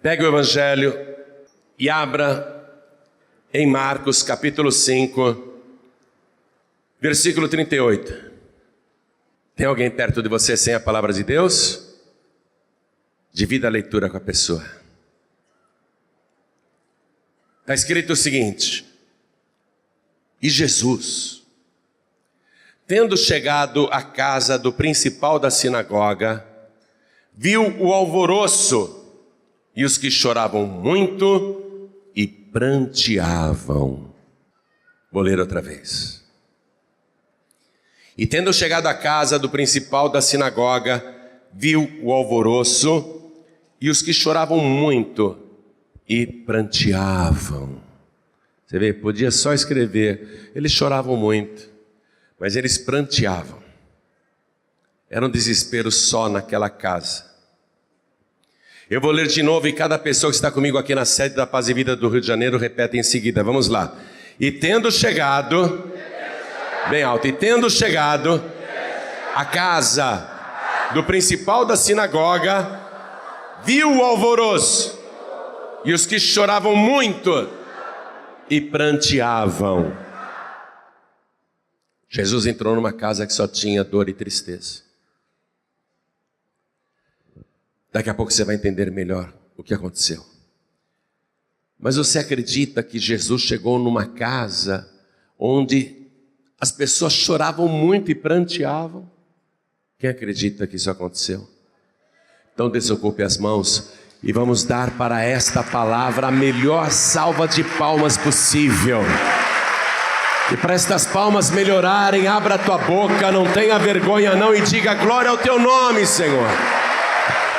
Pegue o Evangelho e abra em Marcos capítulo 5, versículo 38. Tem alguém perto de você sem a palavra de Deus? Divida a leitura com a pessoa. Está escrito o seguinte: e Jesus, tendo chegado à casa do principal da sinagoga, viu o alvoroço e os que choravam muito e pranteavam. Vou ler outra vez. E tendo chegado à casa do principal da sinagoga, viu o alvoroço e os que choravam muito e pranteavam. Você vê, podia só escrever, eles choravam muito, mas eles pranteavam. Era um desespero só naquela casa. Eu vou ler de novo e cada pessoa que está comigo aqui na sede da Paz e Vida do Rio de Janeiro repete em seguida. Vamos lá. E tendo chegado, bem alto, e tendo chegado à casa do principal da sinagoga, viu o alvoroço e os que choravam muito e pranteavam. Jesus entrou numa casa que só tinha dor e tristeza. Daqui a pouco você vai entender melhor o que aconteceu. Mas você acredita que Jesus chegou numa casa onde as pessoas choravam muito e pranteavam? Quem acredita que isso aconteceu? Então desocupe as mãos e vamos dar para esta palavra a melhor salva de palmas possível. E para estas palmas melhorarem, abra a tua boca, não tenha vergonha não, e diga glória ao teu nome, Senhor.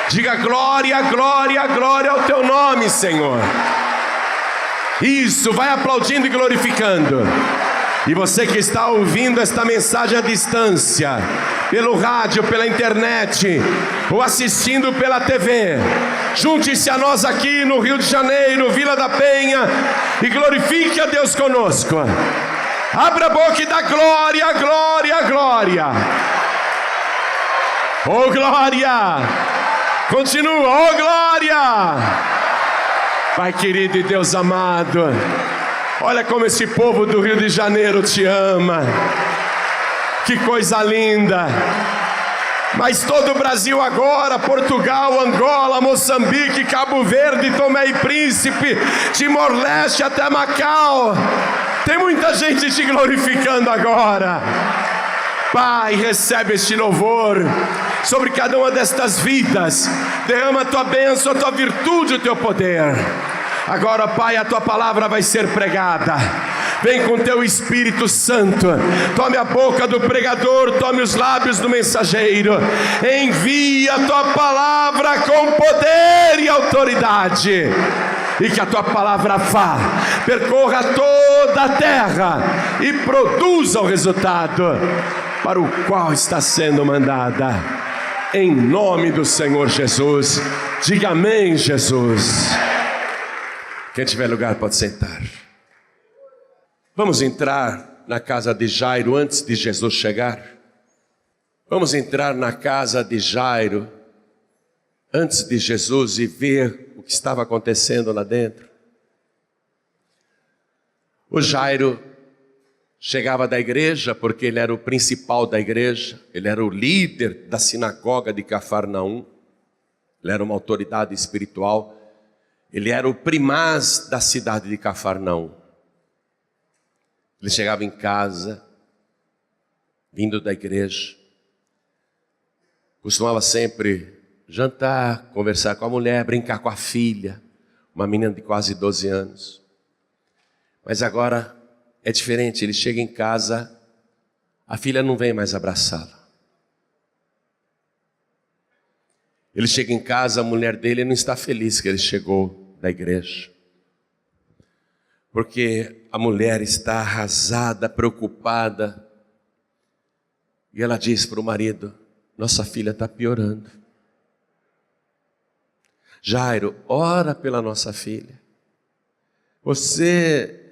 Diga glória, glória, glória ao teu nome, Senhor. Isso, vai aplaudindo e glorificando. E você que está ouvindo esta mensagem à distância, pelo rádio, pela internet, ou assistindo pela TV, junte-se a nós aqui no Rio de Janeiro, Vila da Penha, e glorifique a Deus conosco. Abra a boca e dá glória, glória, glória. Oh glória! Continua, oh glória! Pai querido e Deus amado, olha como esse povo do Rio de Janeiro te ama. Que coisa linda! Mas todo o Brasil agora, Portugal, Angola, Moçambique, Cabo Verde, Tomé e Príncipe, Timor-Leste até Macau, tem muita gente te glorificando agora. Pai, recebe este louvor sobre cada uma destas vidas. Derrama a tua bênção, a tua virtude, o teu poder. Agora, Pai, a tua palavra vai ser pregada. Vem com teu Espírito Santo. Tome a boca do pregador, tome os lábios do mensageiro. Envia a tua palavra com poder e autoridade. E que a tua palavra vá, percorra toda a terra e produza o resultado para o qual está sendo mandada. Em nome do Senhor Jesus. Diga amém, Jesus. Quem tiver lugar pode sentar. Vamos entrar na casa de Jairo antes de Jesus chegar. Vamos entrar na casa de Jairo antes de Jesus e ver o que estava acontecendo lá dentro. O Jairo chegava da igreja porque ele era o principal da igreja, ele era o líder da sinagoga de Cafarnaum, ele era uma autoridade espiritual, ele era o primaz da cidade de Cafarnaum. Ele chegava em casa, vindo da igreja, costumava sempre jantar, conversar com a mulher, brincar com a filha, uma menina de quase 12 anos. Mas agora é diferente, ele chega em casa, a filha não vem mais abraçá-lo. Ele chega em casa, a mulher dele não está feliz que ele chegou da igreja. Porque a mulher está arrasada, preocupada. E ela diz para o marido: nossa filha está piorando. Jairo, ora pela nossa filha. Você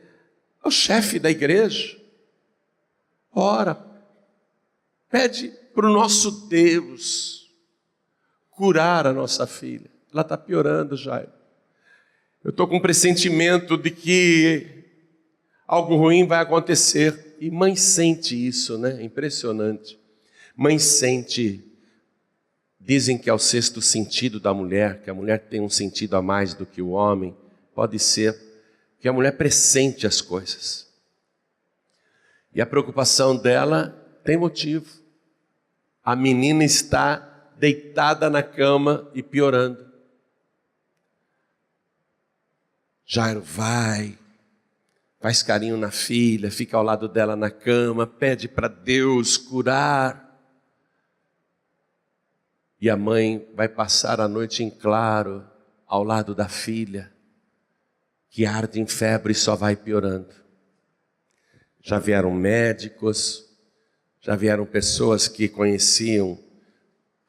é o chefe da igreja. Ora, pede para o nosso Deus curar a nossa filha. Ela está piorando, Jairo. Eu estou com um pressentimento de que algo ruim vai acontecer. E mãe sente isso, né? Impressionante. Mãe sente. Dizem que é o sexto sentido da mulher, que a mulher tem um sentido a mais do que o homem. Pode ser que a mulher pressente as coisas. E a preocupação dela tem motivo. A menina está deitada na cama e piorando. Jairo vai, faz carinho na filha, fica ao lado dela na cama, pede para Deus curar. E a mãe vai passar a noite em claro ao lado da filha, que arde em febre e só vai piorando. Já vieram médicos, já vieram pessoas que conheciam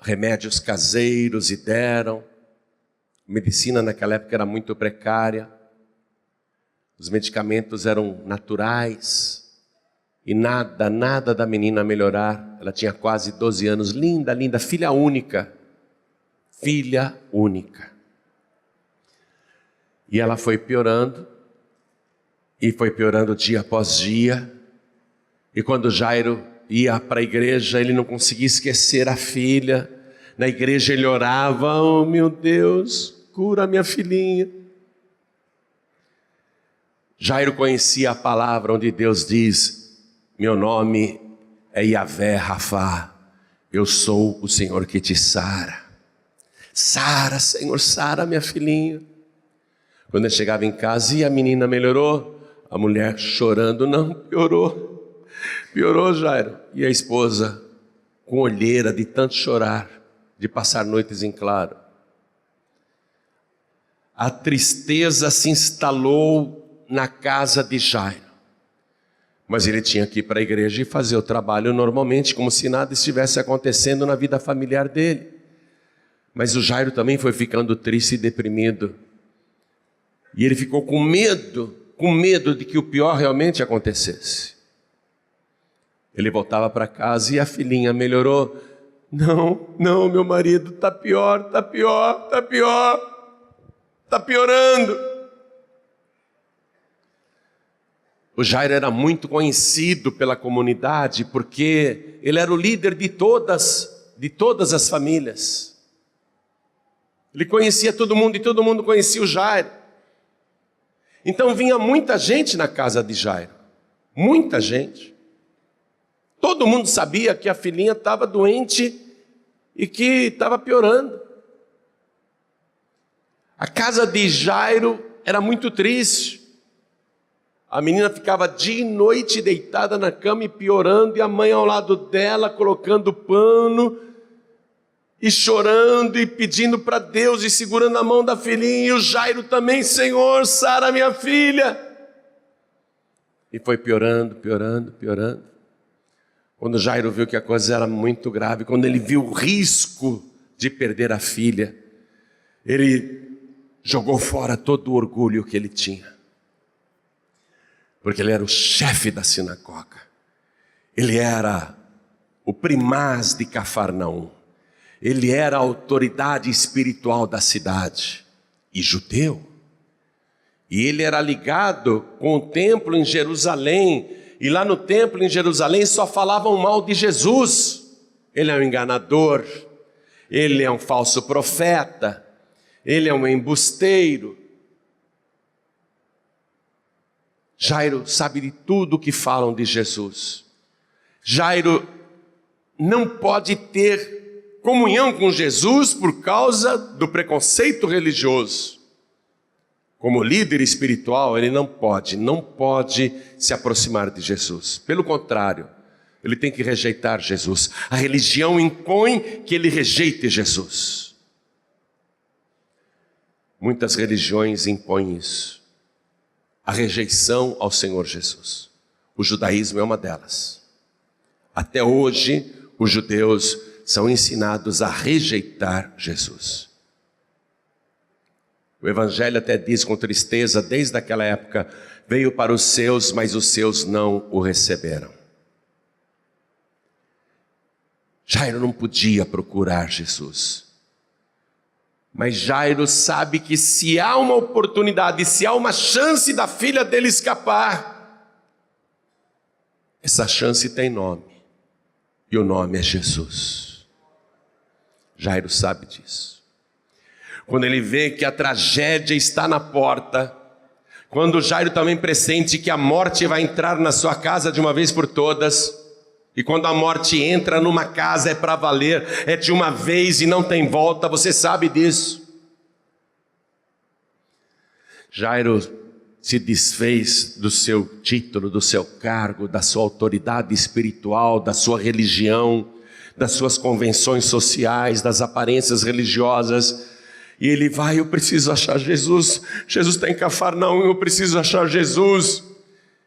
remédios caseiros e deram. A medicina naquela época era muito precária. Os medicamentos eram naturais. E nada da menina melhorar. Ela tinha quase 12 anos, linda, filha única. Filha única. E ela foi piorando. E foi piorando dia após dia. E quando Jairo ia para a igreja, ele não conseguia esquecer a filha. Na igreja ele orava: oh meu Deus, cura minha filhinha. Jairo conhecia a palavra onde Deus diz: meu nome é Yahvé Rafá, eu sou o Senhor que te sara. Sara, Senhor, sara minha filhinha. Quando ele chegava em casa e a menina melhorou, a mulher chorando: não, piorou Jairo. E a esposa com olheira de tanto chorar, de passar noites em claro. A tristeza se instalou na casa de Jairo. Mas ele tinha que ir para a igreja e fazer o trabalho normalmente, como se nada estivesse acontecendo na vida familiar dele. Mas o Jairo também foi ficando triste e deprimido. E ele ficou com medo de que o pior realmente acontecesse. Ele voltava para casa e a filhinha melhorou. Não, meu marido, está piorando. O Jairo era muito conhecido pela comunidade, porque ele era o líder de todas as famílias. Ele conhecia todo mundo e todo mundo conhecia o Jairo. Então vinha muita gente na casa de Jairo, muita gente. Todo mundo sabia que a filhinha estava doente e que estava piorando. A casa de Jairo era muito triste. A menina ficava dia e noite deitada na cama e piorando, e a mãe ao lado dela colocando pano e chorando e pedindo para Deus e segurando a mão da filhinha. E o Jairo também: Senhor, sara minha filha. E foi piorando. Quando Jairo viu que a coisa era muito grave, quando ele viu o risco de perder a filha, ele jogou fora todo o orgulho que ele tinha. Porque ele era o chefe da sinagoga. Ele era o primaz de Cafarnaum. Ele era a autoridade espiritual da cidade. E judeu. E ele era ligado com o templo em Jerusalém. E lá no templo em Jerusalém só falavam mal de Jesus. Ele é um enganador. Ele é um falso profeta. Ele é um embusteiro. Jairo sabe de tudo que falam de Jesus. Jairo não pode ter comunhão com Jesus por causa do preconceito religioso. Como líder espiritual, ele não pode se aproximar de Jesus. Pelo contrário, ele tem que rejeitar Jesus. A religião impõe que ele rejeite Jesus. Muitas religiões impõem isso. A rejeição ao Senhor Jesus. O judaísmo é uma delas. Até hoje, os judeus são ensinados a rejeitar Jesus. O Evangelho até diz com tristeza, desde aquela época: veio para os seus, mas os seus não o receberam. Jairo não podia procurar Jesus. Mas Jairo sabe que se há uma oportunidade, se há uma chance da filha dele escapar, essa chance tem nome, e o nome é Jesus. Jairo sabe disso. Quando ele vê que a tragédia está na porta, quando Jairo também pressente que a morte vai entrar na sua casa de uma vez por todas, e quando a morte entra numa casa é para valer, é de uma vez e não tem volta, você sabe disso. Jairo se desfez do seu título, do seu cargo, da sua autoridade espiritual, da sua religião, das suas convenções sociais, das aparências religiosas, e ele vai: eu preciso achar Jesus, Jesus está em Cafarnaum, eu preciso achar Jesus.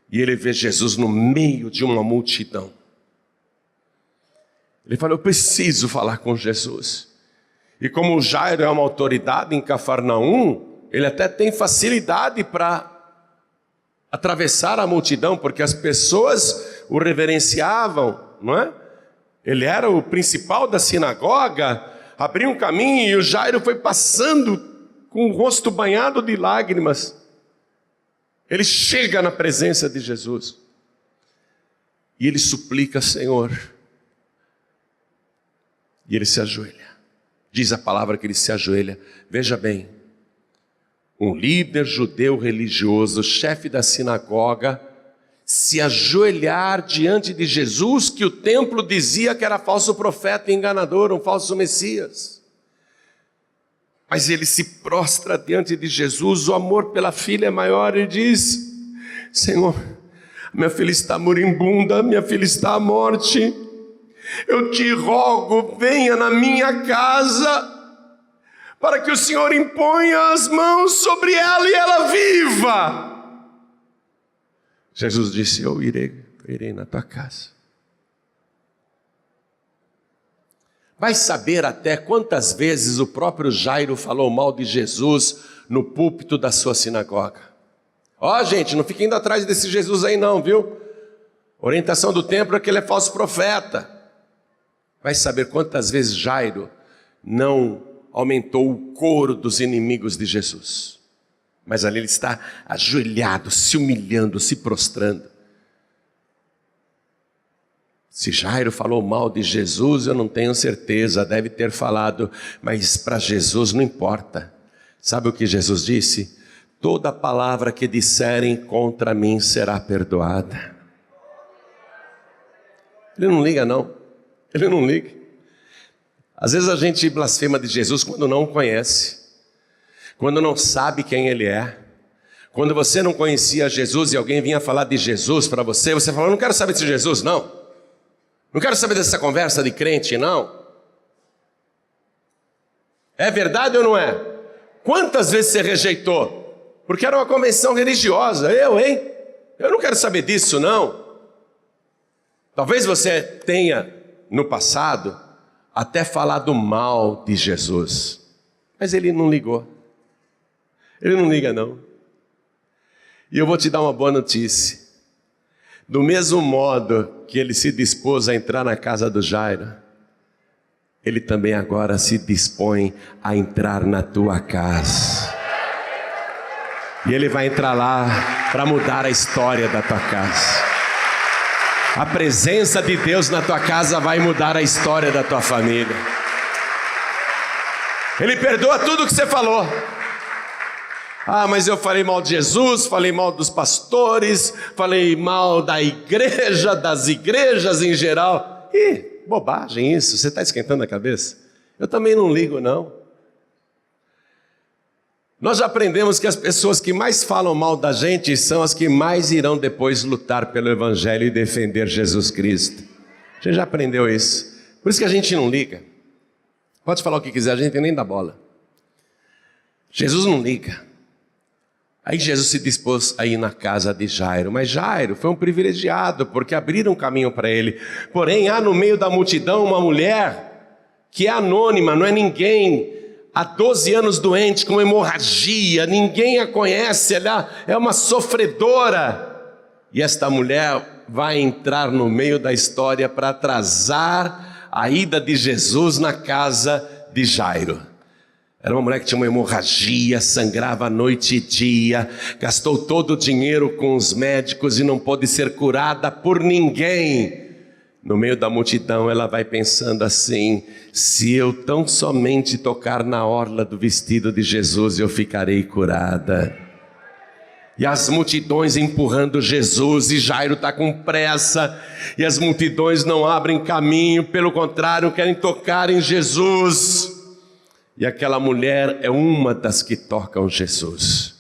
E ele vê Jesus no meio de uma multidão. Ele fala: eu preciso falar com Jesus. E como Jairo é uma autoridade em Cafarnaum, ele até tem facilidade para atravessar a multidão, porque as pessoas o reverenciavam, não é? Ele era o principal da sinagoga, abriu um caminho e o Jairo foi passando com o rosto banhado de lágrimas. Ele chega na presença de Jesus e ele suplica: Senhor. E ele se ajoelha. Diz a palavra que ele se ajoelha. Veja bem, um líder judeu religioso, chefe da sinagoga, se ajoelhar diante de Jesus, que o templo dizia que era falso profeta e enganador, um falso Messias. Mas ele se prostra diante de Jesus, o amor pela filha é maior, e diz: Senhor, minha filha está moribunda, minha filha está à morte, eu te rogo, venha na minha casa, para que o Senhor imponha as mãos sobre ela e ela viva. Jesus disse: eu irei na tua casa. Vai saber até quantas vezes o próprio Jairo falou mal de Jesus no púlpito da sua sinagoga. Ó, gente, não fique indo atrás desse Jesus aí não, viu? Orientação do templo é que ele é falso profeta. Vai saber quantas vezes Jairo não aumentou o coro dos inimigos de Jesus. Mas ali ele está ajoelhado, se humilhando, se prostrando. Se Jairo falou mal de Jesus, eu não tenho certeza, deve ter falado, mas para Jesus não importa. Sabe o que Jesus disse? Toda palavra que disserem contra mim será perdoada. Ele não liga não. Ele não liga. Às vezes a gente blasfema de Jesus quando não o conhece, quando não sabe quem ele é. Quando você não conhecia Jesus e alguém vinha falar de Jesus para você, você fala: não quero saber desse Jesus não, não quero saber dessa conversa de crente não. É verdade ou não é? Quantas vezes você rejeitou? Porque era uma convenção religiosa. Eu não quero saber disso não. Talvez você tenha no passado até falado mal de Jesus, mas ele não ligou. Ele não liga não. E eu vou te dar uma boa notícia. Do mesmo modo que ele se dispôs a entrar na casa do Jairo, ele também agora se dispõe a entrar na tua casa. E ele vai entrar lá para mudar a história da tua casa. A presença de Deus na tua casa vai mudar a história da tua família. Ele perdoa tudo o que você falou. Ah, mas eu falei mal de Jesus, falei mal dos pastores, falei mal da igreja, das igrejas em geral. Ih, bobagem isso, você está esquentando a cabeça? Eu também não ligo não. Nós já aprendemos que as pessoas que mais falam mal da gente são as que mais irão depois lutar pelo Evangelho e defender Jesus Cristo. A gente já aprendeu isso. Por isso que a gente não liga. Pode falar o que quiser, a gente nem dá bola. Jesus não liga. Aí Jesus se dispôs a ir na casa de Jairo. Mas Jairo foi um privilegiado, porque abriram um caminho para ele. Porém, há no meio da multidão uma mulher que é anônima, não é ninguém. Há 12 anos doente, com hemorragia, ninguém a conhece, ela é uma sofredora. E esta mulher vai entrar no meio da história para atrasar a ida de Jesus na casa de Jairo. Era uma mulher que tinha uma hemorragia, sangrava noite e dia, gastou todo o dinheiro com os médicos e não pôde ser curada por ninguém. No meio da multidão ela vai pensando assim: se eu tão somente tocar na orla do vestido de Jesus, eu ficarei curada. E as multidões empurrando Jesus, e Jairo está com pressa, e as multidões não abrem caminho, pelo contrário, querem tocar em Jesus. E aquela mulher é uma das que tocam Jesus.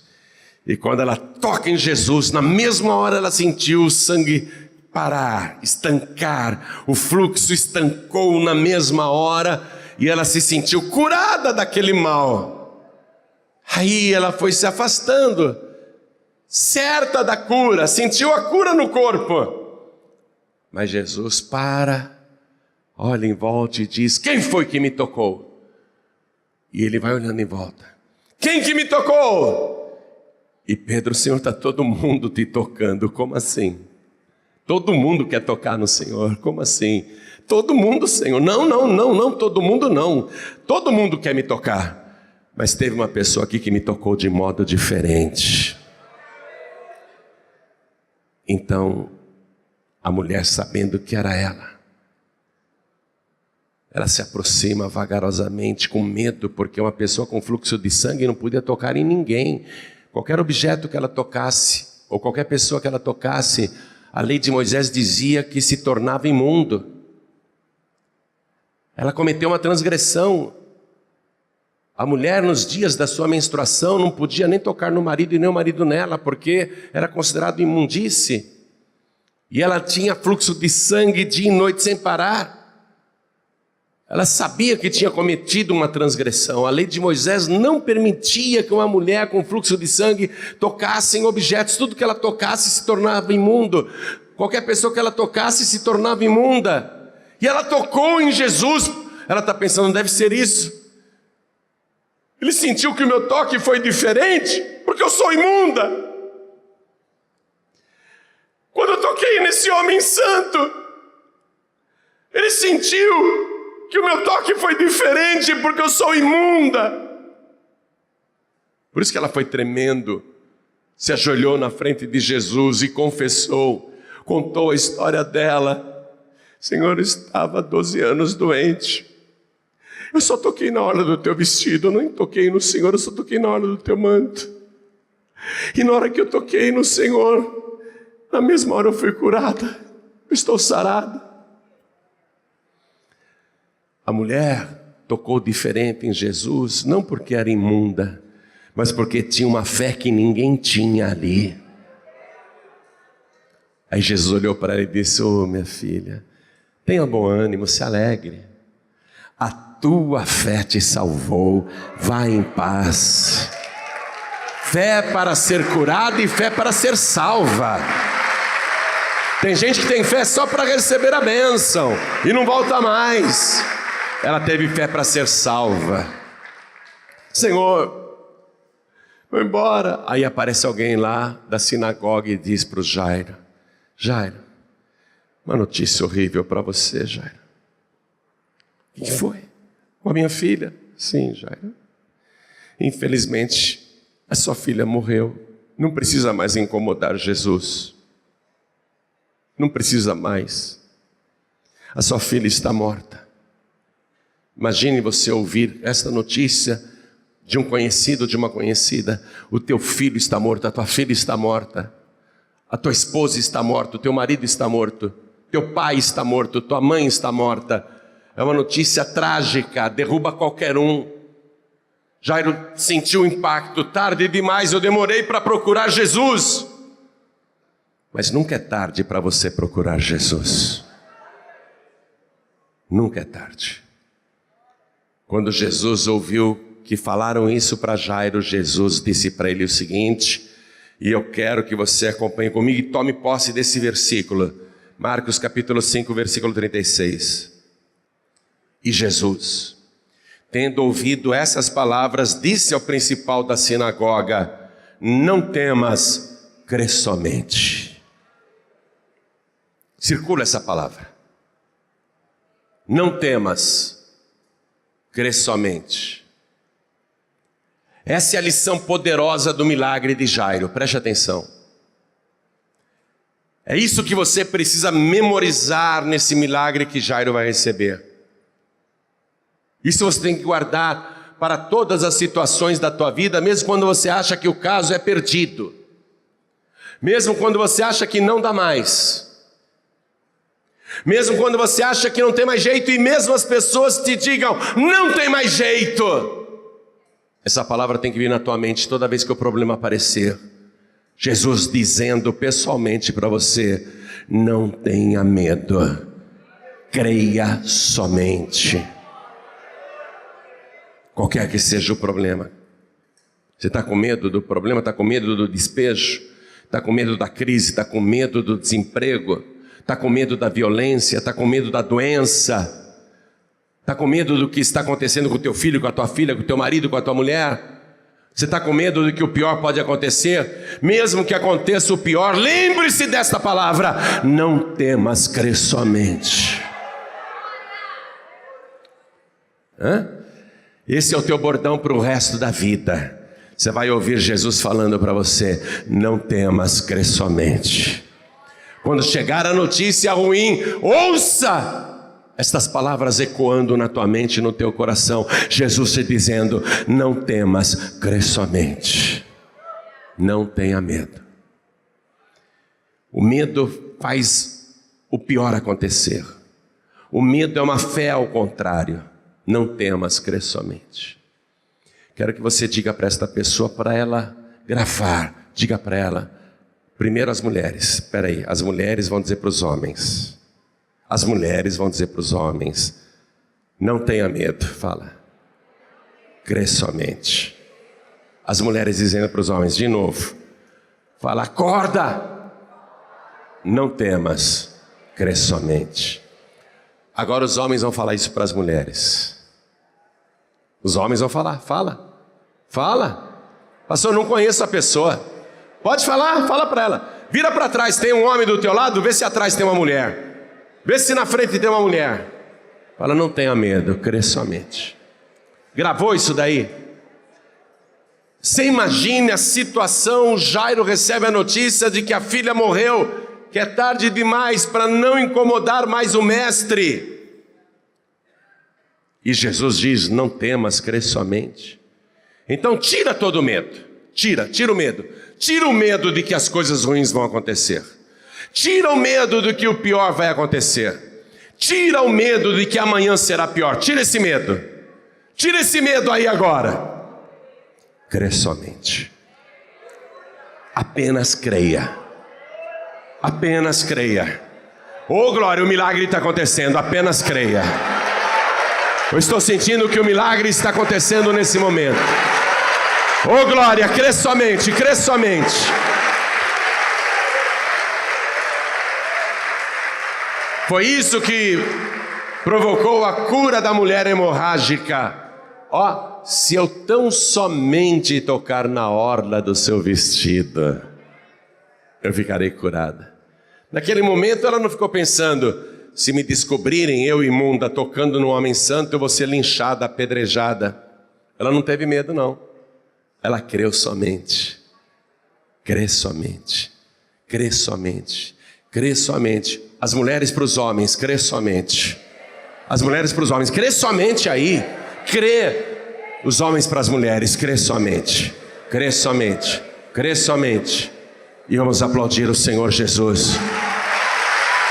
E quando ela toca em Jesus, na mesma hora ela sentiu o sangue parar, estancar, o fluxo estancou na mesma hora, e ela se sentiu curada daquele mal. Aí ela foi se afastando, certa da cura, sentiu a cura no corpo. Mas Jesus para, olha em volta e diz: quem foi que me tocou? E ele vai olhando em volta: quem que me tocou? E Pedro: Senhor, está todo mundo te tocando. Como assim? Todo mundo quer tocar no Senhor. Como assim? Todo mundo, Senhor. Não, todo mundo não. Todo mundo quer me tocar. Mas teve uma pessoa aqui que me tocou de modo diferente. Então, a mulher, sabendo que era ela se aproxima vagarosamente, com medo, porque uma pessoa com fluxo de sangue não podia tocar em ninguém. Qualquer objeto que ela tocasse, ou qualquer pessoa que ela tocasse, a lei de Moisés dizia que se tornava imundo. Ela cometeu uma transgressão. A mulher, nos dias da sua menstruação, não podia nem tocar no marido e nem o marido nela, porque era considerado imundície. E ela tinha fluxo de sangue dia e noite sem parar. Ela sabia que tinha cometido uma transgressão. A lei de Moisés não permitia que uma mulher com fluxo de sangue tocasse em objetos. Tudo que ela tocasse se tornava imundo. Qualquer pessoa que ela tocasse se tornava imunda. E ela tocou em Jesus. Ela está pensando: deve ser isso. Ele sentiu que o meu toque foi diferente, porque eu sou imunda. Quando eu toquei nesse homem santo, ele sentiu que o meu toque foi diferente, porque eu sou imunda. Por isso que ela foi tremendo, se ajoelhou na frente de Jesus e confessou, contou a história dela. Senhor, eu estava há 12 anos doente. Eu só toquei na orla do teu vestido, eu não toquei no Senhor, eu só toquei na orla do teu manto. E na hora que eu toquei no Senhor, na mesma hora eu fui curada, eu estou sarada. A mulher tocou diferente em Jesus, não porque era imunda, mas porque tinha uma fé que ninguém tinha ali. Aí Jesus olhou para ela e disse: oh, minha filha, tenha bom ânimo, se alegre. A tua fé te salvou, vá em paz. Fé para ser curada e fé para ser salva. Tem gente que tem fé só para receber a bênção e não volta mais. Ela teve fé para ser salva. Senhor, vou embora. Aí aparece alguém lá da sinagoga e diz para o Jairo: Jairo, uma notícia horrível para você, Jairo. O que foi? Com a minha filha? Sim, Jairo. Infelizmente, a sua filha morreu. Não precisa mais incomodar Jesus. Não precisa mais. A sua filha está morta. Imagine você ouvir esta notícia de um conhecido, de uma conhecida: o teu filho está morto, a tua filha está morta, a tua esposa está morta, o teu marido está morto, teu pai está morto, tua mãe está morta. É uma notícia trágica, derruba qualquer um. Jairo sentiu o impacto. Tarde demais, eu demorei para procurar Jesus. Mas nunca é tarde para você procurar Jesus. Nunca é tarde. Quando Jesus ouviu que falaram isso para Jairo, Jesus disse para ele o seguinte, e eu quero que você acompanhe comigo e tome posse desse versículo. Marcos capítulo 5, versículo 36. E Jesus, tendo ouvido essas palavras, disse ao principal da sinagoga: não temas, crê somente. Circula essa palavra. Não temas, crê somente. Essa é a lição poderosa do milagre de Jairo, preste atenção. É isso que você precisa memorizar nesse milagre que Jairo vai receber. Isso você tem que guardar para todas as situações da tua vida, mesmo quando você acha que o caso é perdido. Mesmo quando você acha que não dá mais. Mesmo quando você acha que não tem mais jeito e mesmo as pessoas te digam, não tem mais jeito. Essa palavra tem que vir na tua mente toda vez que o problema aparecer. Jesus dizendo pessoalmente para você, não tenha medo, creia somente. Qualquer que seja o problema. Você está com medo do problema, está com medo do despejo, está com medo da crise, está com medo do desemprego, está com medo da violência, está com medo da doença, está com medo do que está acontecendo com o teu filho, com a tua filha, com o teu marido, com a tua mulher. Você está com medo de que o pior pode acontecer? Mesmo que aconteça o pior, lembre-se desta palavra, não temas, crê somente. Esse é o teu bordão para o resto da vida. Você vai ouvir Jesus falando para você, não temas, crê somente. Quando chegar a notícia ruim, ouça estas palavras ecoando na tua mente e no teu coração. Jesus te dizendo, não temas, crê somente. Não tenha medo. O medo faz o pior acontecer. O medo é uma fé ao contrário. Não temas, crê somente. Quero que você diga para esta pessoa, para ela gravar. Diga para ela, primeiro as mulheres. Espera aí, as mulheres vão dizer para os homens. As mulheres vão dizer para os homens, não tenha medo, fala, crê somente. As mulheres dizendo para os homens, de novo, fala, acorda, não temas, crê somente. Agora os homens vão falar isso para as mulheres. Os homens vão falar, fala. Pastor, eu não conheço a pessoa. Pode falar, fala para ela. Vira para trás, tem um homem do teu lado, vê se atrás tem uma mulher. Vê se na frente tem uma mulher. Fala, não tenha medo, crê somente. Gravou isso daí? Você imagine a situação, Jairo recebe a notícia de que a filha morreu, que é tarde demais para não incomodar mais o mestre. E Jesus diz, não temas, crê somente. Então tira todo o medo, tira o medo. Tira o medo de que as coisas ruins vão acontecer. Tira o medo de que o pior vai acontecer. Tira o medo de que amanhã será pior. Tira esse medo. Tira esse medo aí agora. Crê somente. Apenas creia. Apenas creia. Oh glória, o milagre está acontecendo. Apenas creia. Eu estou sentindo que o milagre está acontecendo nesse momento. Oh glória, crê somente, crê somente. Foi isso que provocou a cura da mulher hemorrágica. Ó, se eu tão somente tocar na orla do seu vestido, eu ficarei curada. Naquele momento ela não ficou pensando, se me descobrirem eu imunda tocando no homem santo, eu vou ser linchada, apedrejada. Ela não teve medo não. Ela creu somente. Crê somente. Crê somente. Crê somente. As mulheres para os homens, crê somente. As mulheres para os homens, crê somente aí. Crê. Os homens para as mulheres, crê somente. Crê somente. Crê somente. E vamos aplaudir o Senhor Jesus.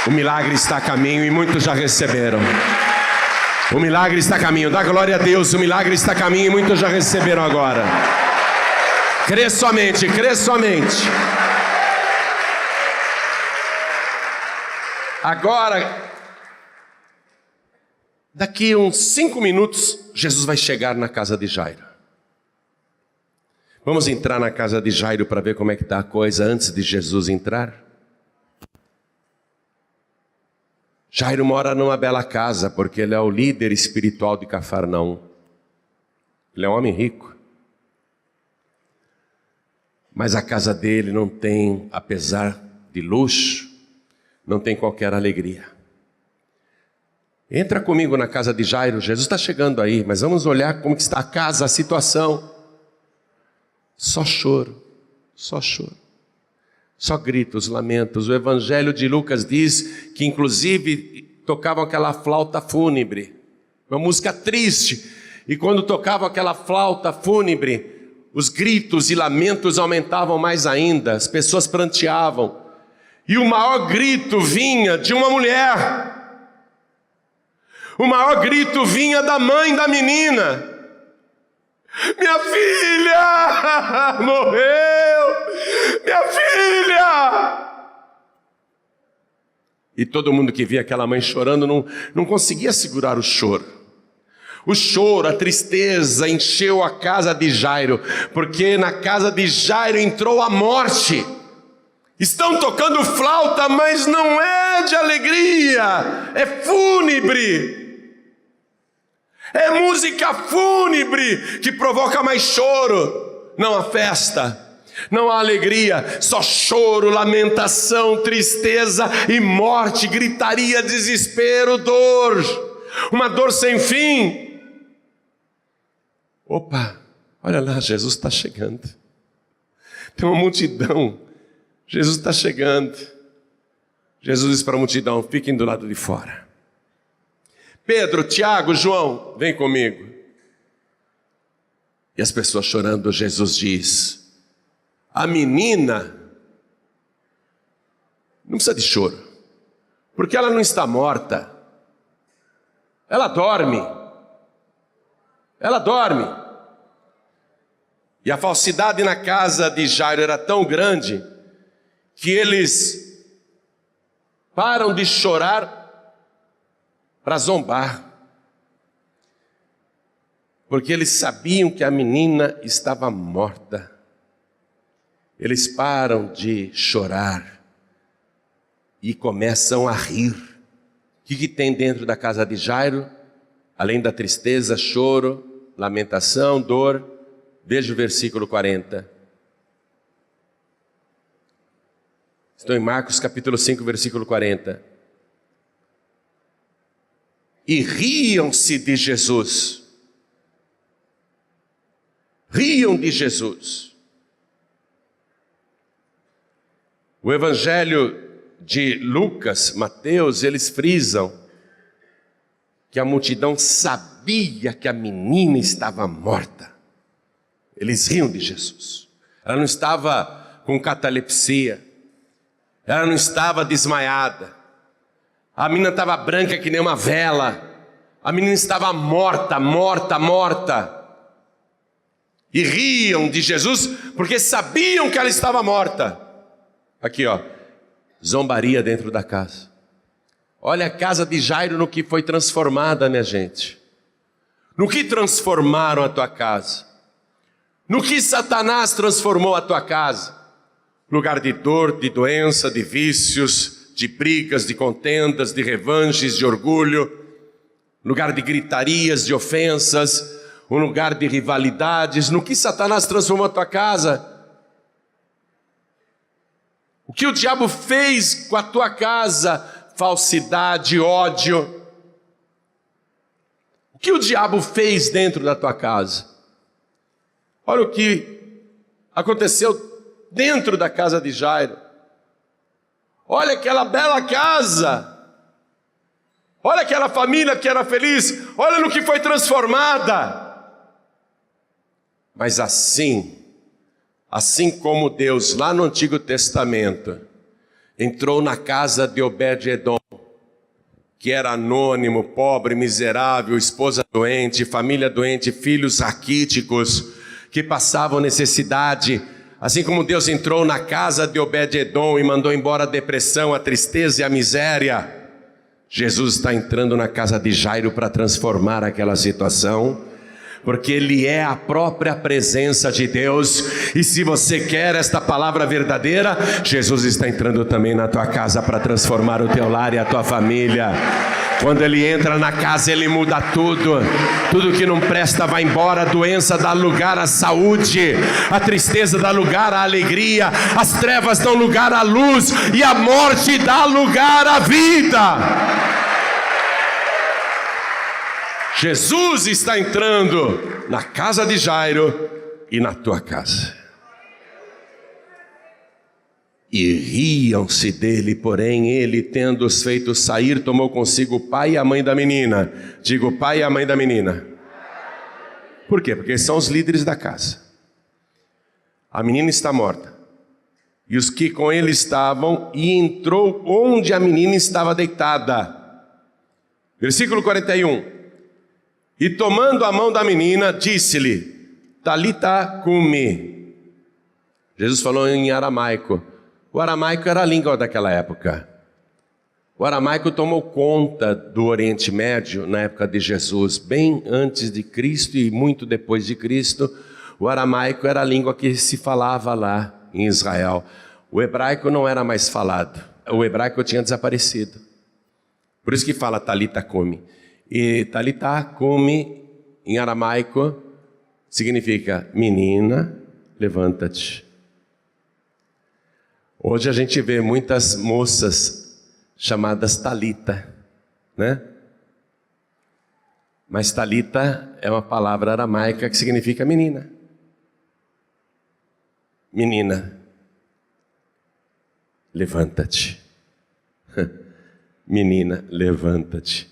O milagre está a caminho e muitos já receberam. O milagre está a caminho. Dá glória a Deus. O milagre está a caminho e muitos já receberam agora. Crê somente, crê somente. Agora, daqui uns 5 minutos, Jesus vai chegar na casa de Jairo. Vamos entrar na casa de Jairo para ver como é que está a coisa antes de Jesus entrar? Jairo mora numa bela casa, porque ele é o líder espiritual de Cafarnaum. Ele é um homem rico. Mas a casa dele não tem, apesar de luxo, não tem qualquer alegria. Entra comigo na casa de Jairo. Jesus está chegando aí, mas vamos olhar como que está a casa, a situação. Só choro, só choro. Só gritos, lamentos. O Evangelho de Lucas diz que inclusive tocavam aquela flauta fúnebre, uma música triste. E quando tocavam aquela flauta fúnebre, os gritos e lamentos aumentavam mais ainda. As pessoas pranteavam. E o maior grito vinha de uma mulher. O maior grito vinha da mãe da menina. Minha filha morreu! Minha filha! E todo mundo que via aquela mãe chorando não conseguia segurar o choro. O choro, a tristeza encheu a casa de Jairo, porque na casa de Jairo entrou a morte. Estão tocando flauta, mas não é de alegria, é fúnebre. É música fúnebre que provoca mais choro. Não há festa, não há alegria, só choro, lamentação, tristeza e morte, gritaria, desespero, dor. Uma dor sem fim. Opa, olha lá, Jesus está chegando. Tem uma multidão. Jesus está chegando. Jesus diz para a multidão: fiquem do lado de fora. Pedro, Tiago, João, vem comigo. E as pessoas chorando, Jesus diz: a menina não precisa de choro, porque ela não está morta. Ela dorme. Ela dorme. E a falsidade na casa de Jairo era tão grande que eles param de chorar para zombar, porque eles sabiam que a menina estava morta. Eles param de chorar e começam a rir. O que tem dentro da casa de Jairo? Além da tristeza, choro, lamentação, dor. Veja o versículo 40. Estou em Marcos capítulo 5, versículo 40. E riam-se de Jesus. Riam de Jesus. O Evangelho de Lucas, Mateus, eles frisam que a multidão sabia que a menina estava morta. Eles riam de Jesus. Ela não estava com catalepsia. Ela não estava desmaiada. A menina estava branca que nem uma vela. A menina estava morta, morta, morta. E riam de Jesus porque sabiam que ela estava morta. Aqui, ó, zombaria dentro da casa. Olha a casa de Jairo no que foi transformada, minha gente. No que transformaram a tua casa? No que Satanás transformou a tua casa? Lugar de dor, de doença, de vícios, de brigas, de contendas, de revanches, de orgulho. Lugar de gritarias, de ofensas. Um lugar de rivalidades. No que Satanás transformou a tua casa? O que o diabo fez com a tua casa? Falsidade, ódio. O que o diabo fez dentro da tua casa? Olha o que aconteceu dentro da casa de Jairo. Olha aquela bela casa. Olha aquela família que era feliz. Olha no que foi transformada. Mas assim como Deus lá no Antigo Testamento entrou na casa de Obed-Edom, que era anônimo, pobre, miserável, esposa doente, família doente, filhos raquíticos que passavam necessidade, assim como Deus entrou na casa de Obed-Edom e mandou embora a depressão, a tristeza e a miséria, Jesus está entrando na casa de Jairo para transformar aquela situação, porque Ele é a própria presença de Deus. E se você quer esta palavra verdadeira, Jesus está entrando também na tua casa para transformar o teu lar e a tua família. Quando Ele entra na casa, Ele muda tudo. Tudo que não presta vai embora. A doença dá lugar à saúde, a tristeza dá lugar à alegria, as trevas dão lugar à luz e a morte dá lugar à vida. Jesus está entrando na casa de Jairo e na tua casa. E riam-se dele, porém ele, tendo-os feito sair, tomou consigo o pai e a mãe da menina. Digo, o pai e a mãe da menina. Por quê? Porque eles são os líderes da casa. A menina está morta. E os que com ele estavam, e entrou onde a menina estava deitada. Versículo 41. E tomando a mão da menina, disse-lhe, Talita cumi. Jesus falou em aramaico. O aramaico era a língua daquela época. O aramaico tomou conta do Oriente Médio na época de Jesus, bem antes de Cristo e muito depois de Cristo. O aramaico era a língua que se falava lá em Israel. O hebraico não era mais falado. O hebraico tinha desaparecido. Por isso que fala Talita cumi. E Talita cumi em aramaico significa menina, levanta-te. Hoje a gente vê muitas moças chamadas Talita, né? Mas Talita é uma palavra aramaica que significa menina. Menina, levanta-te. Menina, levanta-te.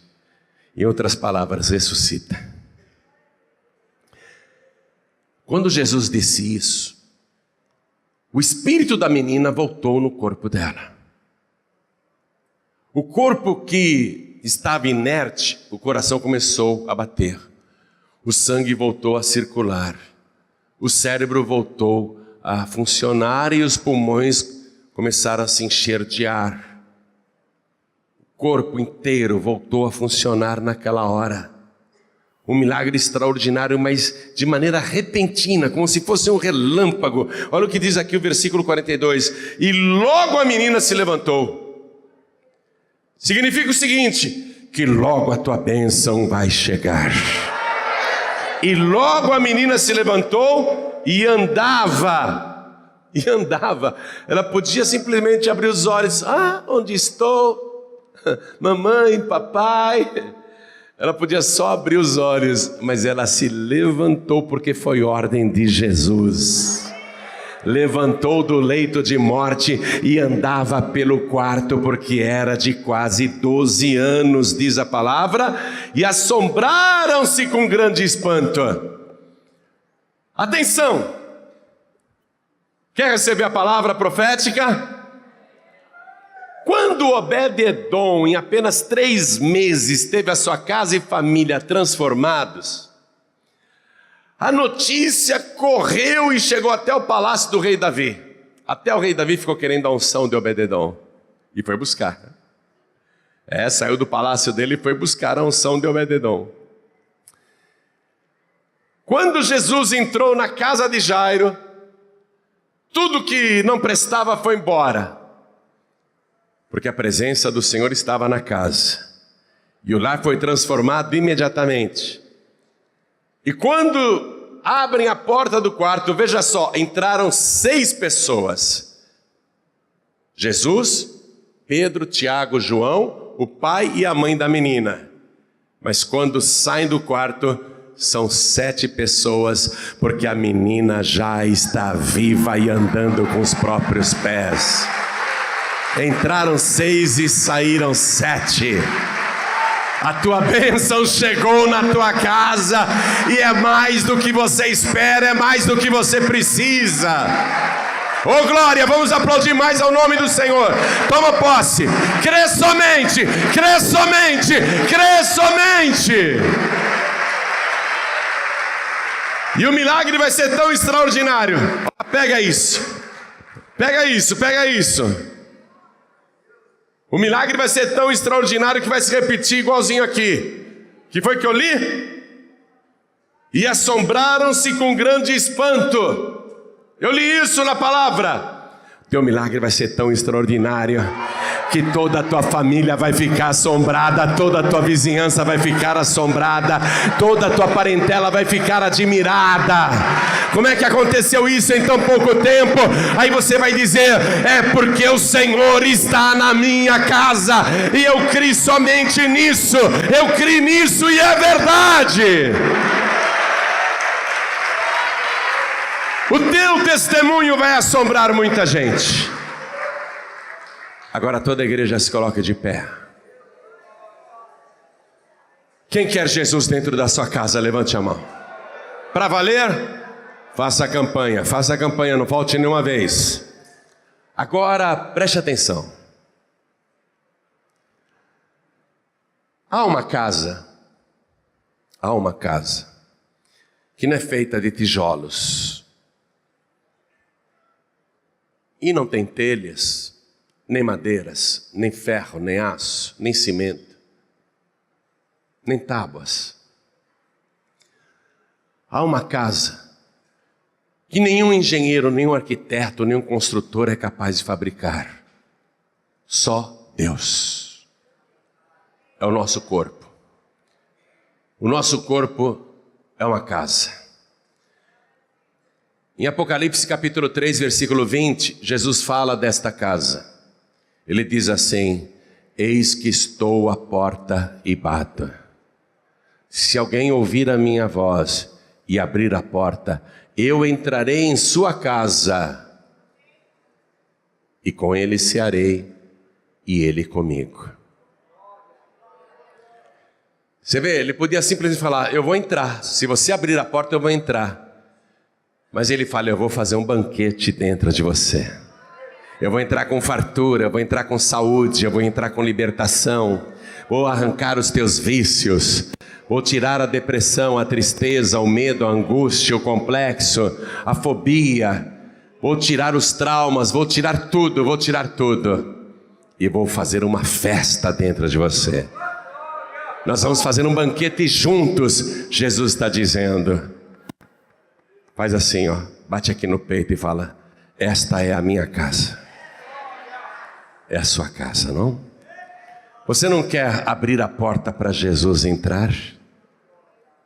Em outras palavras, ressuscita. Quando Jesus disse isso, o espírito da menina voltou no corpo dela. O corpo que estava inerte, o coração começou a bater. O sangue voltou a circular. O cérebro voltou a funcionar e os pulmões começaram a se encher de ar. O corpo inteiro voltou a funcionar naquela hora. Um milagre extraordinário, mas de maneira repentina, como se fosse um relâmpago. Olha o que diz aqui o versículo 42. E logo a menina se levantou. Significa o seguinte, que logo a tua bênção vai chegar. E logo a menina se levantou e andava. E andava. Ela podia simplesmente abrir os olhos. Ah, onde estou? Mamãe, papai. Ela podia só abrir os olhos, mas ela se levantou porque foi ordem de Jesus. Levantou do leito de morte e andava pelo quarto porque era de quase 12 anos, diz a palavra, e assombraram-se com grande espanto. Atenção! Quer receber a palavra profética? Quando Obed-edom, em apenas 3 meses, teve a sua casa e família transformados, a notícia correu e chegou até o palácio do rei Davi. Até o rei Davi ficou querendo a unção de Obed-edom e foi buscar. Saiu do palácio dele e foi buscar a unção de Obed-edom. Quando Jesus entrou na casa de Jairo, tudo que não prestava foi embora. Porque a presença do Senhor estava na casa. E o lar foi transformado imediatamente. E quando abrem a porta do quarto, veja só, entraram 6 pessoas. Jesus, Pedro, Tiago, João, o pai e a mãe da menina. Mas quando saem do quarto, são 7 pessoas, porque a menina já está viva e andando com os próprios pés. Entraram 6 e saíram 7. A tua bênção chegou na tua casa e é mais do que você espera, é mais do que você precisa. Oh glória, vamos aplaudir mais ao nome do Senhor. Toma posse, crê somente, crê somente, crê somente. E o milagre vai ser tão extraordinário. Pega isso, pega isso, pega isso. O milagre vai ser tão extraordinário que vai se repetir igualzinho aqui. Que foi que eu li? E assombraram-se com grande espanto. Eu li isso na palavra. Teu milagre vai ser tão extraordinário que toda a tua família vai ficar assombrada, toda a tua vizinhança vai ficar assombrada, toda a tua parentela vai ficar admirada. Como é que aconteceu isso em tão pouco tempo? Aí você vai dizer, é porque o Senhor está na minha casa, e eu criei somente nisso, eu criei nisso e é verdade. O teu testemunho vai assombrar muita gente. Agora toda a igreja se coloca de pé. Quem quer Jesus dentro da sua casa, levante a mão. Para valer, faça a campanha, não falte nenhuma vez. Agora preste atenção. Há uma casa que não é feita de tijolos, e não tem telhas, nem madeiras, nem ferro, nem aço, nem cimento, nem tábuas. Há uma casa que nenhum engenheiro, nenhum arquiteto, nenhum construtor é capaz de fabricar. Só Deus. É o nosso corpo. O nosso corpo é uma casa. Em Apocalipse capítulo 3, versículo 20, Jesus fala desta casa. Ele diz assim: eis que estou à porta e bato. Se alguém ouvir a minha voz e abrir a porta, eu entrarei em sua casa, e com ele cearei, e ele comigo. Você vê, ele podia simplesmente falar: eu vou entrar, se você abrir a porta eu vou entrar. Mas ele fala: eu vou fazer um banquete dentro de você. Eu vou entrar com fartura, eu vou entrar com saúde, eu vou entrar com libertação. Vou arrancar os teus vícios. Vou tirar a depressão, a tristeza, o medo, a angústia, o complexo, a fobia. Vou tirar os traumas, vou tirar tudo. E vou fazer uma festa dentro de você. Nós vamos fazer um banquete juntos, Jesus está dizendo. Faz assim, ó, bate aqui no peito e fala: esta é a minha casa. É a sua casa, não? Você não quer abrir a porta para Jesus entrar?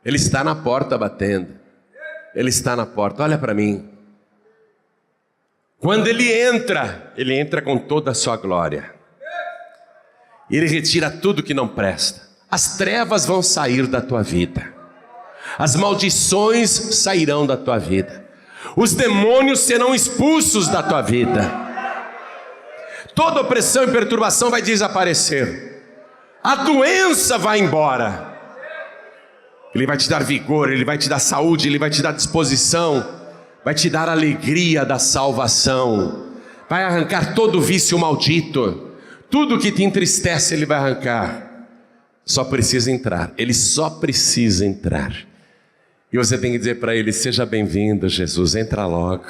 Ele está na porta batendo. Ele está na porta, olha para mim. Quando ele entra com toda a sua glória. Ele retira tudo que não presta. As trevas vão sair da tua vida. As maldições sairão da tua vida. Os demônios serão expulsos da tua vida. Toda opressão e perturbação vai desaparecer. A doença vai embora. Ele vai te dar vigor, Ele vai te dar saúde, Ele vai te dar disposição, vai te dar alegria da salvação, vai arrancar todo o vício maldito, tudo que te entristece Ele vai arrancar. Só precisa entrar, Ele só precisa entrar. E você tem que dizer para Ele: seja bem-vindo, Jesus, entra logo.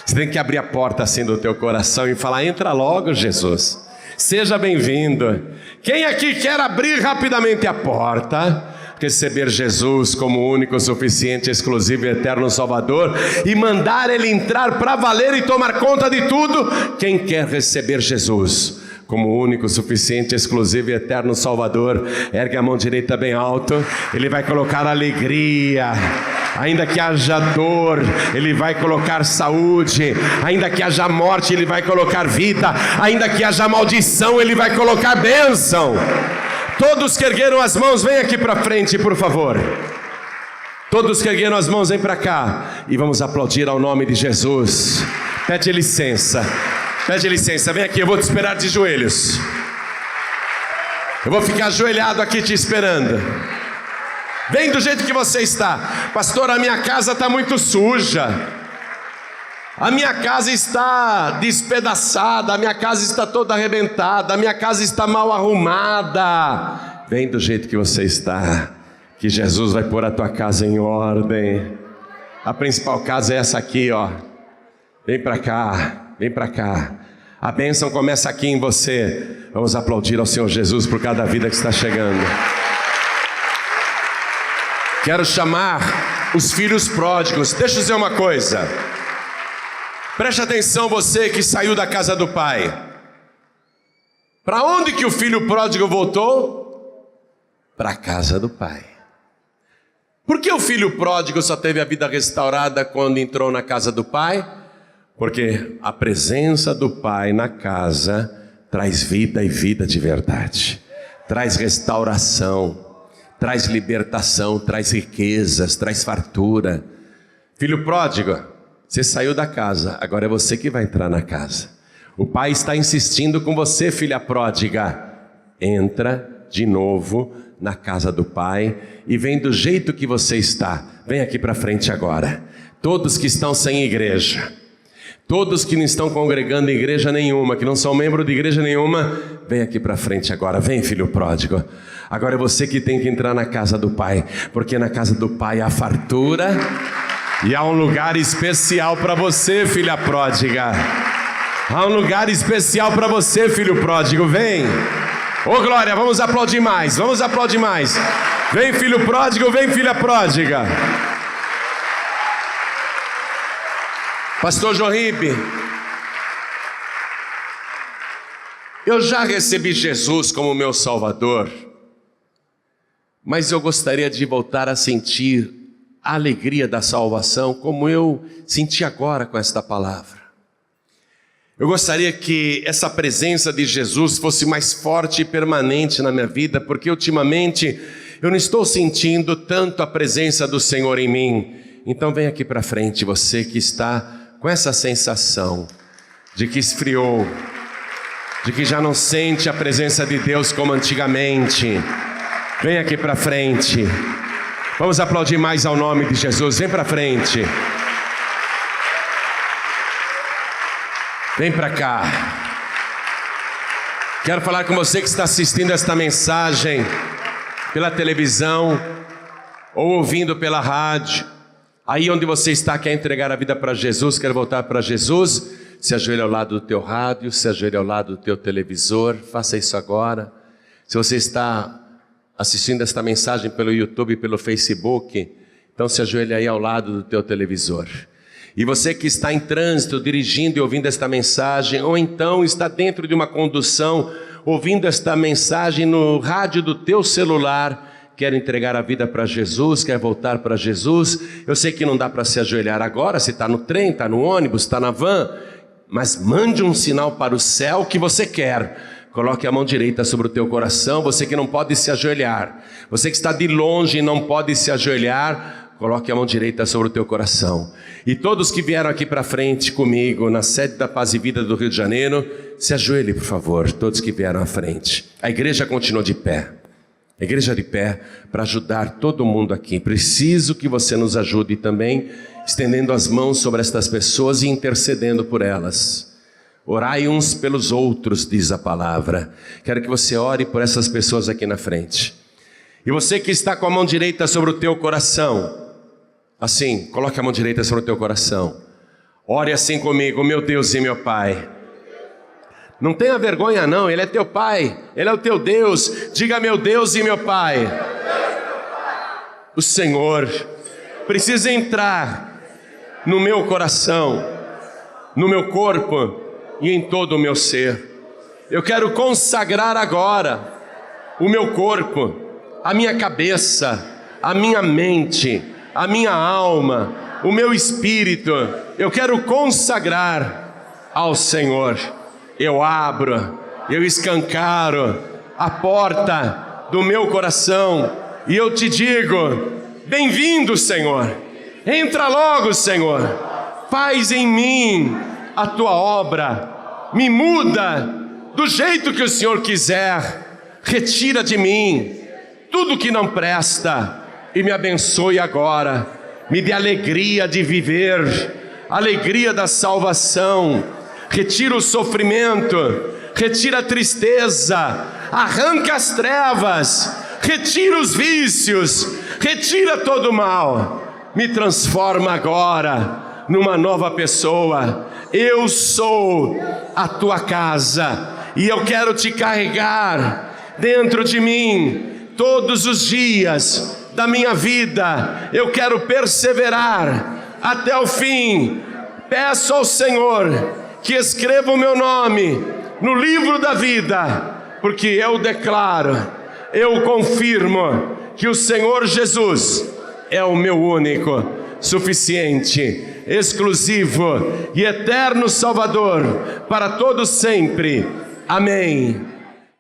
Você tem que abrir a porta assim do teu coração e falar: entra logo, Jesus, seja bem-vindo. Quem aqui quer abrir rapidamente a porta, receber Jesus como único, suficiente, exclusivo e eterno Salvador, e mandar Ele entrar para valer e tomar conta de tudo? Quem quer receber Jesus como único, suficiente, exclusivo e eterno Salvador, ergue a mão direita bem alto. Ele vai colocar alegria. Ainda que haja dor, Ele vai colocar saúde. Ainda que haja morte, Ele vai colocar vida. Ainda que haja maldição, Ele vai colocar bênção. Todos que ergueram as mãos, vem aqui para frente, por favor. Todos que ergueram as mãos, vem para cá. E vamos aplaudir ao nome de Jesus. Pede licença, vem aqui, eu vou te esperar de joelhos. Eu vou ficar ajoelhado aqui te esperando. Vem do jeito que você está. Pastor, a minha casa está muito suja. A minha casa está despedaçada. A minha casa está toda arrebentada. A minha casa está mal arrumada. Vem do jeito que você está, que Jesus vai pôr a tua casa em ordem. A principal casa é essa aqui, ó. Vem para cá, vem para cá. A bênção começa aqui em você. Vamos aplaudir ao Senhor Jesus por cada vida que está chegando. Quero chamar os filhos pródigos. Deixa eu dizer uma coisa. Preste atenção, você que saiu da casa do pai. Para onde que o filho pródigo voltou? Para a casa do pai. Por que o filho pródigo só teve a vida restaurada quando entrou na casa do pai? Porque a presença do pai na casa traz vida, e vida de verdade. Traz restauração, traz libertação, traz riquezas, traz fartura. Filho pródigo, você saiu da casa, agora é você que vai entrar na casa. O Pai está insistindo com você, filha pródiga. Entra de novo na casa do Pai e vem do jeito que você está. Vem aqui para frente agora. Todos que estão sem igreja, todos que não estão congregando em igreja nenhuma, que não são membros de igreja nenhuma, vem aqui para frente agora. Vem, filho pródigo. Agora é você que tem que entrar na casa do Pai, porque na casa do Pai há fartura e há um lugar especial para você, filha pródiga. Há um lugar especial para você, filho pródigo. Vem. Ô glória, vamos aplaudir mais, vamos aplaudir mais. Vem, filho pródigo, vem, filha pródiga. Pastor Joaíbe, eu já recebi Jesus como meu Salvador, mas eu gostaria de voltar a sentir a alegria da salvação como eu senti agora com esta palavra. Eu gostaria que essa presença de Jesus fosse mais forte e permanente na minha vida, porque ultimamente eu não estou sentindo tanto a presença do Senhor em mim. Então vem aqui para frente, você que está com essa sensação de que esfriou, de que já não sente a presença de Deus como antigamente. Vem aqui para frente. Vamos aplaudir mais ao nome de Jesus. Vem para frente. Vem para cá. Quero falar com você que está assistindo esta mensagem pela televisão ou ouvindo pela rádio. Aí onde você está, quer entregar a vida para Jesus, quer voltar para Jesus, se ajoelha ao lado do teu rádio, se ajoelha ao lado do teu televisor, faça isso agora. Se você está assistindo esta mensagem pelo YouTube, pelo Facebook, então se ajoelha aí ao lado do teu televisor. E você que está em trânsito, dirigindo e ouvindo esta mensagem, ou então está dentro de uma condução, ouvindo esta mensagem no rádio do teu celular, quer entregar a vida para Jesus, quer voltar para Jesus. Eu sei que não dá para se ajoelhar agora, se está no trem, está no ônibus, está na van, mas mande um sinal para o céu que você quer. Coloque a mão direita sobre o teu coração. Você que não pode se ajoelhar, você que está de longe e não pode se ajoelhar, coloque a mão direita sobre o teu coração. E todos que vieram aqui para frente comigo, na sede da Paz e Vida do Rio de Janeiro, se ajoelhe, por favor, todos que vieram à frente. A igreja continua de pé. A igreja de pé para ajudar todo mundo aqui. Preciso que você nos ajude também, estendendo as mãos sobre estas pessoas e intercedendo por elas. Orai uns pelos outros, diz a palavra. Quero que você ore por essas pessoas aqui na frente. E você que está com a mão direita sobre o teu coração, assim, coloque a mão direita sobre o teu coração. Ore assim comigo: meu Deus e meu Pai. Não tenha vergonha não, Ele é teu Pai, Ele é o teu Deus. Diga: meu Deus e meu Pai. O Senhor precisa entrar no meu coração, no meu corpo e em todo o meu ser. Eu quero consagrar agora o meu corpo, a minha cabeça, a minha mente, a minha alma, o meu espírito. Eu quero consagrar ao Senhor. Eu abro, eu escancaro a porta do meu coração e eu te digo: bem-vindo, Senhor. Entra logo, Senhor. Faz em mim a tua obra. Me muda do jeito que o Senhor quiser. Retira de mim tudo que não presta e me abençoe agora. Me dê alegria de viver, alegria da salvação. Retira o sofrimento, retira a tristeza, arranca as trevas, retira os vícios, retira todo o mal. Me transforma agora numa nova pessoa. Eu sou a tua casa e eu quero te carregar dentro de mim todos os dias da minha vida. Eu quero perseverar até o fim. Peço ao Senhor que escreva o meu nome no livro da vida, porque eu declaro, eu confirmo que o Senhor Jesus é o meu único, suficiente, exclusivo e eterno Salvador para todos sempre. Amém.